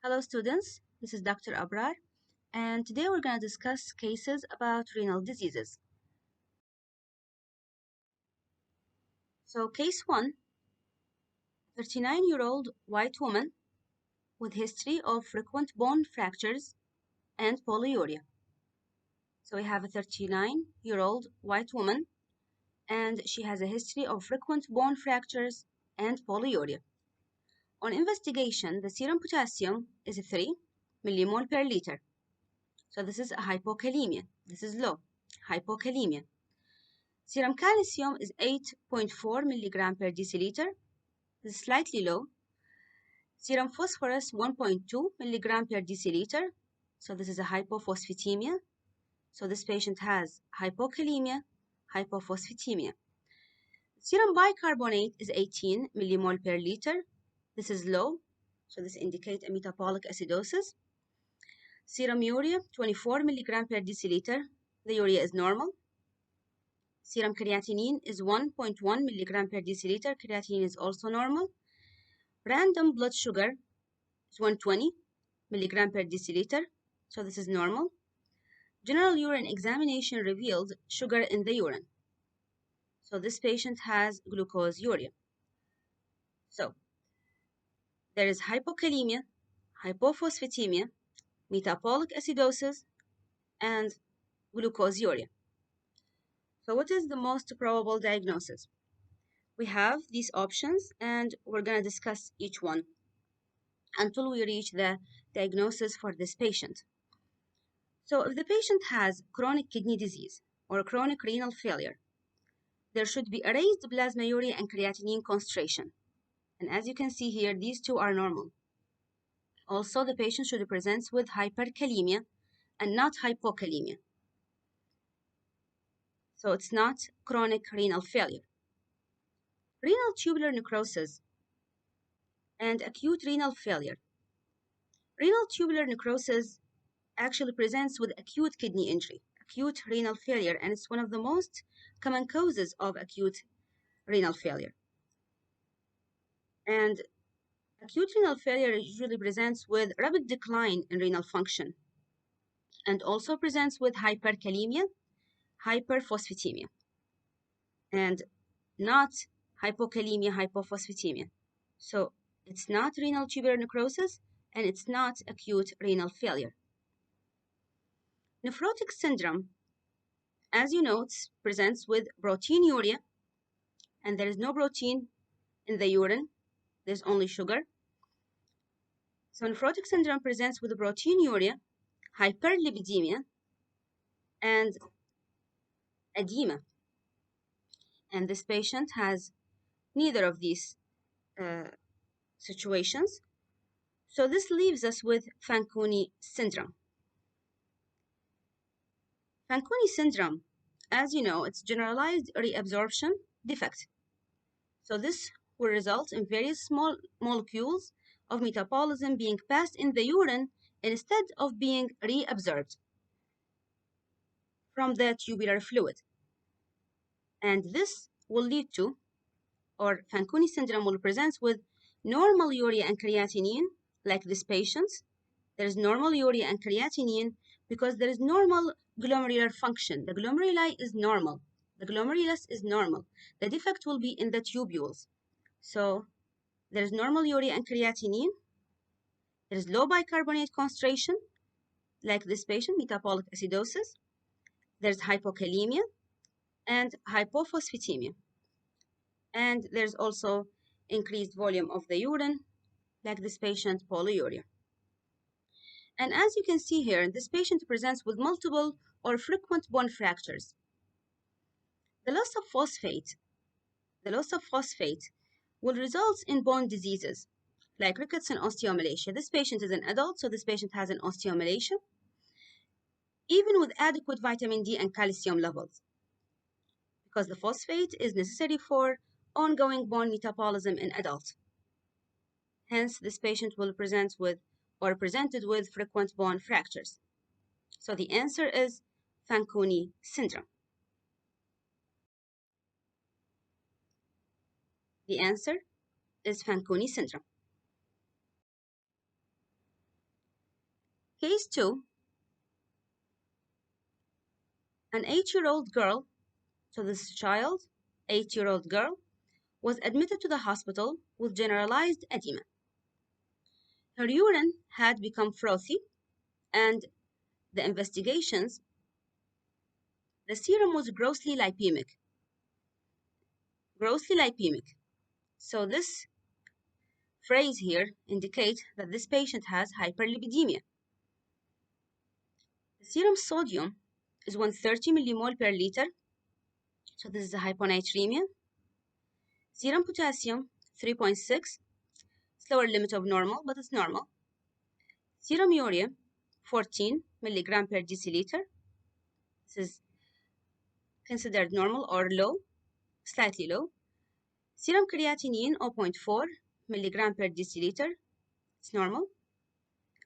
Hello students, this is Dr. Abrar, and today we're going to discuss cases about renal diseases. So case 1, 39-year-old white woman with history of frequent bone fractures and polyuria. So we have a 39-year-old white woman and she has a history of frequent bone fractures and polyuria. On investigation, the serum potassium is 3 millimole per liter. So this is a hypokalemia. This is low, hypokalemia. Serum calcium is 8.4 milligram per deciliter. This is slightly low. Serum phosphorus 1.2 milligram per deciliter. So this is a hypophosphatemia. So this patient has hypokalemia, hypophosphatemia. Serum bicarbonate is 18 millimole per liter. This is low. So this indicates a metabolic acidosis. Serum urea 24 milligram per deciliter. The urea is normal. Serum creatinine is 1.1 milligram per deciliter. Creatinine is also normal. Random blood sugar is 120 milligram per deciliter. So this is normal. General urine examination revealed sugar in the urine. So this patient has glucose urea. So there is hypokalemia, hypophosphatemia, metabolic acidosis, and glucoseuria. So what is the most probable diagnosis? We have these options and we're going to discuss each one until we reach the diagnosis for this patient. So if the patient has chronic kidney disease or chronic renal failure, there should be a raised plasma-urea and creatinine concentration. And as you can see here, these two are normal. Also, the patient should present with hyperkalemia and not hypokalemia. So it's not chronic renal failure. Renal tubular necrosis and acute renal failure. Renal tubular necrosis actually presents with acute kidney injury, acute renal failure, and it's one of the most common causes of acute renal failure. And acute renal failure usually presents with rapid decline in renal function and also presents with hyperkalemia, hyperphosphatemia, and not hypokalemia, hypophosphatemia. So it's not renal tubular necrosis and it's not acute renal failure. Nephrotic syndrome, as you know, it presents with proteinuria, and there is no protein in the urine, there's only sugar. So nephrotic syndrome presents with proteinuria, hyperlipidemia, and edema. And this patient has neither of these situations. So this leaves us with Fancuni syndrome. Fancuni syndrome, as you know, it's generalized reabsorption defect. So this will result in various small molecules of metabolism being passed in the urine instead of being reabsorbed from the tubular fluid. And this will lead to, or Fanconi syndrome will present with normal urea and creatinine, like this patient. There is normal urea and creatinine because there is normal glomerular function. The glomeruli is normal. The glomerulus is normal. The defect will be in the tubules. So there is normal urea and creatinine. There is low bicarbonate concentration, like this patient, metabolic acidosis. There's hypokalemia and hypophosphatemia. And there's also increased volume of the urine, like this patient, polyuria. And as you can see here, this patient presents with multiple or frequent bone fractures. The loss of phosphate will result in bone diseases like rickets and osteomalacia. This patient is an adult, so this patient has an osteomalacia, even with adequate vitamin D and calcium levels, because the phosphate is necessary for ongoing bone metabolism in adults. Hence, this patient will present with or presented with frequent bone fractures. So the answer is Fanconi syndrome. The answer is Fanconi syndrome. Case 2, an 8-year-old girl, so this child, 8-year-old girl, was admitted to the hospital with generalized edema. Her urine had become frothy, and the investigations, the serum was grossly lipemic. Grossly lipemic. So this phrase here indicates that this patient has hyperlipidemia. The serum sodium is 130 millimole per liter, so this is a hyponatremia. Serum potassium 3.6, it's lower limit of normal, but it's normal. Serum urea 14 milligram per deciliter. This is considered normal or low, slightly low. Serum creatinine 0.4 milligram per deciliter, it's normal.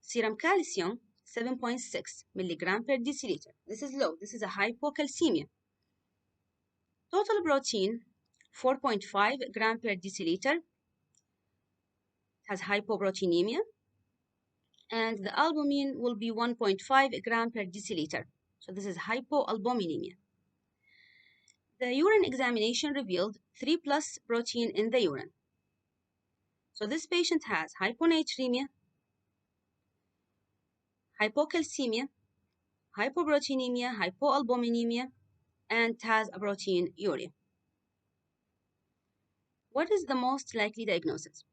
Serum calcium 7.6 milligram per deciliter. This is low. This is a hypocalcemia. Total protein 4.5 gram per deciliter, has hypoproteinemia, and the albumin will be 1.5 gram per deciliter. So this is hypoalbuminemia. The urine examination revealed 3+ protein in the urine. So this patient has hyponatremia, hypocalcemia, hypoproteinemia, hypoalbuminemia, and has a proteinuria. What is the most likely diagnosis?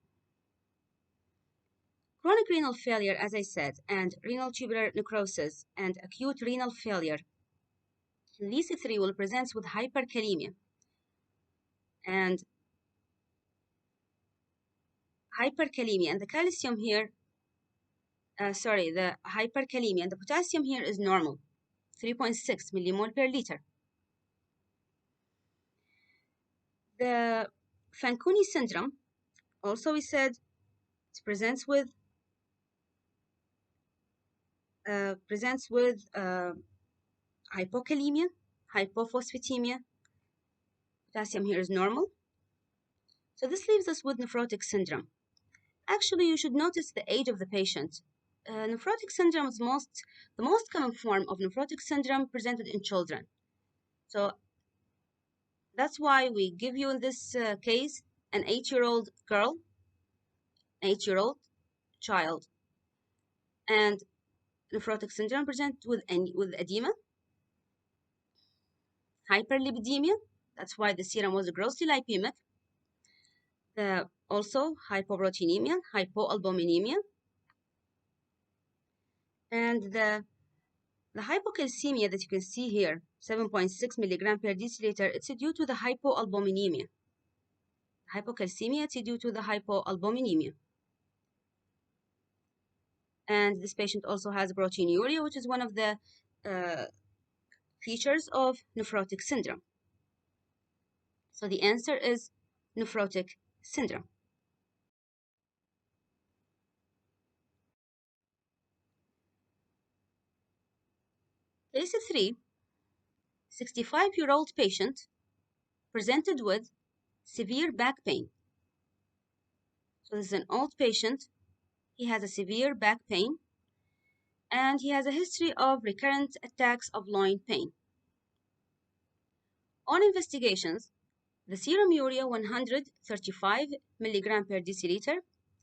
Chronic renal failure, as I said, and renal tubular necrosis and acute renal failure. These three will present with hyperkalemia. And hyperkalemia and the calcium here, the hyperkalemia and the potassium here is normal, 3.6 millimole per liter. The Fancuni Syndrome, also we said, it presents with hypokalemia, hypophosphatemia. Potassium here is normal. So this leaves us with nephrotic syndrome. Actually, you should notice the age of the patient. Nephrotic syndrome is the most common form of nephrotic syndrome presented in children. So that's why we give you in this case an 8-year-old girl, 8-year-old child, and nephrotic syndrome present with edema, hyperlipidemia. That's why the serum was grossly lipemic. Also hypoproteinemia, hypoalbuminemia, and the hypocalcemia that you can see here, 7.6 milligram per deciliter, it's due to the hypoalbuminemia. Hypocalcemia is due to the hypoalbuminemia. And this patient also has proteinuria, which is one of the features of nephrotic syndrome. So the answer is nephrotic syndrome. Case 3, 65-year-old patient presented with severe back pain. So this is an old patient. He has a severe back pain, and he has a history of recurrent attacks of loin pain. On investigations, the serum urea 135 milligram per deciliter,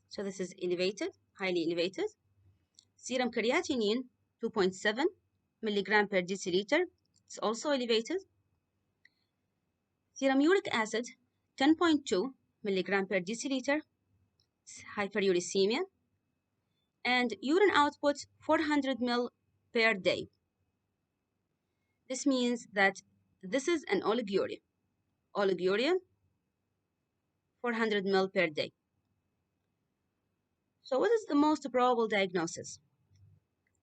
so this is elevated, highly elevated. Serum creatinine 2.7 milligram per deciliter, it's also elevated. Serum uric acid 10.2 milligram per deciliter, it's hyperuricemia. And urine output 400 ml per day. This means that this is an oliguria. Oliguria, 400 ml per day. So what is the most probable diagnosis?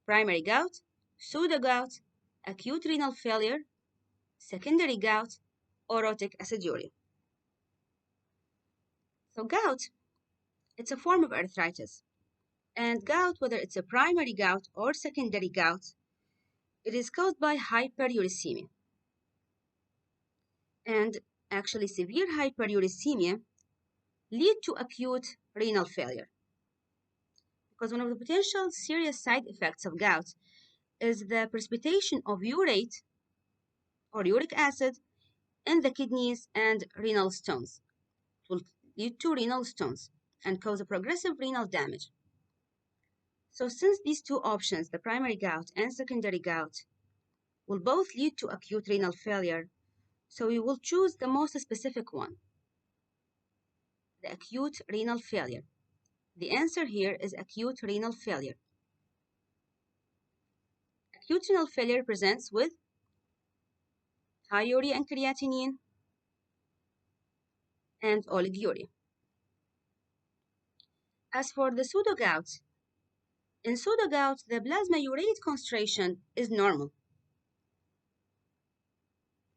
Primary gout, pseudo-gout, acute renal failure, secondary gout, orotic aciduria. So gout, it's a form of arthritis. And gout, whether it's a primary gout or secondary gout, it is caused by hyperuricemia. And actually severe hyperuricemia lead to acute renal failure. because one of the potential serious side effects of gout is the precipitation of urate or uric acid in the kidneys and renal stones. It will lead to renal stones and cause a progressive renal damage. So since these two options, the primary gout and secondary gout, will both lead to acute renal failure, so we will choose the most specific one, the acute renal failure. The answer here is acute renal failure. Acute renal failure presents with high urea and creatinine and oliguria. As for the pseudogout, in pseudogout, the plasma urate concentration is normal.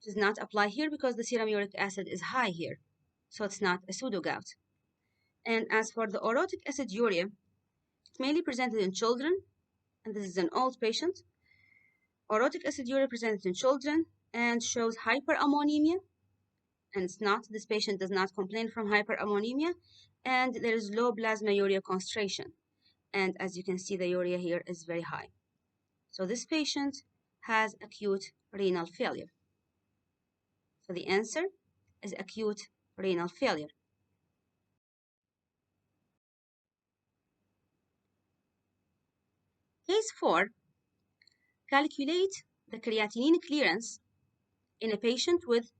It does not apply here because the serum uric acid is high here, so it's not a pseudogout. And as for the orotic aciduria, it's mainly presented in children, and this is an old patient. Orotic aciduria presented in children and shows hyperammonemia, and it's not, this patient does not complain from hyperammonemia, and there is low plasma urea concentration. And as you can see, the urea here is very high. So this patient has acute renal failure. So the answer is acute renal failure. Case 4, calculate the creatinine clearance in a patient with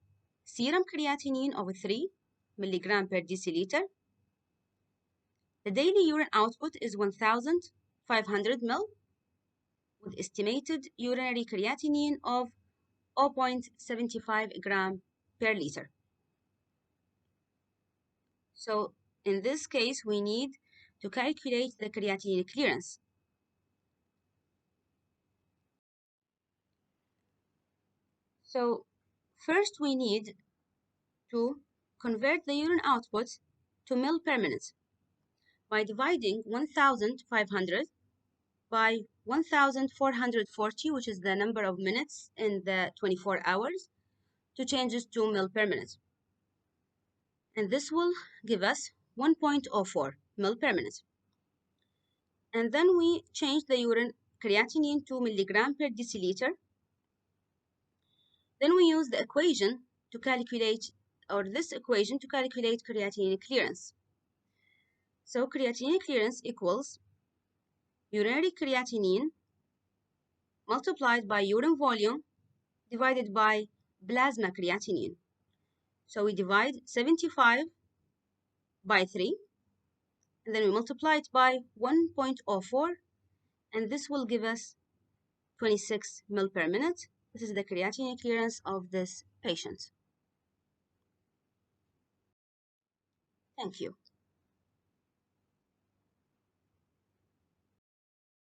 serum creatinine of 3 mg per deciliter. The daily urine output is 1,500 ml with estimated urinary creatinine of 0.75 gram per liter. So in this case, we need to calculate the creatinine clearance. So first we need to convert the urine output to ml per minute by dividing 1,500 by 1,440, which is the number of minutes in the 24 hours, to change this to ml per minute. And this will give us 1.04 ml per minute. And then we change the urine creatinine to milligram per deciliter. Then we use the equation to calculate, or this equation to calculate creatinine clearance. So creatinine clearance equals urinary creatinine multiplied by urine volume divided by plasma creatinine. So we divide 75 by 3, and then we multiply it by 1.04, and this will give us 26 ml per minute. This is the creatinine clearance of this patient. Thank you.